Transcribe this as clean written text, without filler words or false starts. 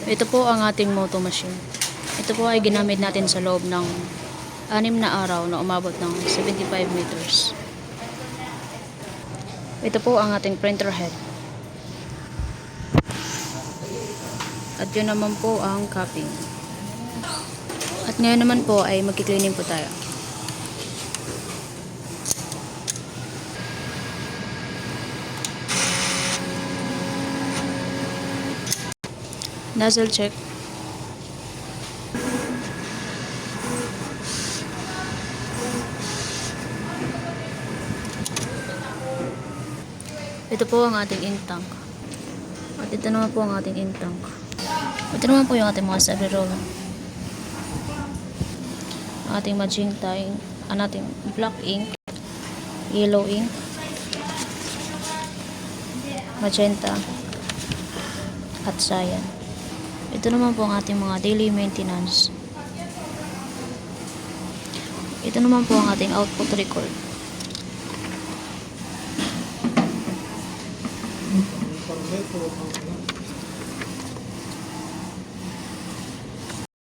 Ito po ang ating moto machine. Ito po ay ginamit natin sa loob ng 6 na araw na umabot ng 75 meters. Ito po ang ating printer head. At yun naman po ang cupping. At ngayon naman po ay magki-cleaning po tayo. Nozzle check. Ito po ang ating ink tank. At ito naman po ang ating ink tank. Ito naman po yung ating mga sabi roller. Ang ating magenta ink, ang ating black ink, yellow ink, magenta, at cyan. Ito naman po ang ating mga daily maintenance. Ito naman po ang ating output record.